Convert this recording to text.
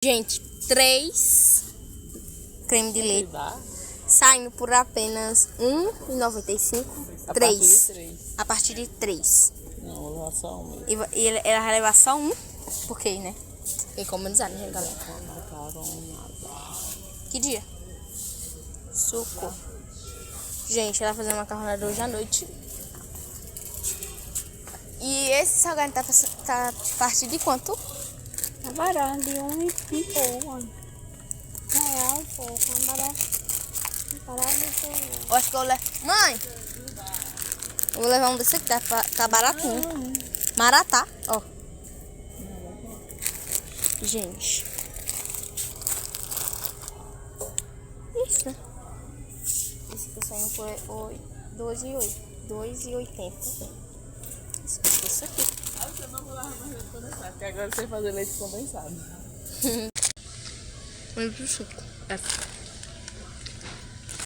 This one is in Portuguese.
Gente, 3 creme de leite saindo por apenas R$1,95. 3. A partir de 3. Não, vou levar só um mesmo. E ela vai levar só um? Por quê, né? Tem como economizar, né, galera? Que dia? Suco. Gente, ela vai fazer uma macarronada hoje à noite. E esse salgado tá a partir de quanto? Tá barato, de um e pouco. Real, pouco. É barato. Eu acho que eu levo. Mãe! Eu vou levar um desse aqui, tá baratinho. Maratá, ó. Gente. Isso, né? Esse aqui saindo por R$2,80. Isso aqui. Eu não vou levar mais leite condensado, porque agora eu sei fazer leite condensado. Vamos pro suco.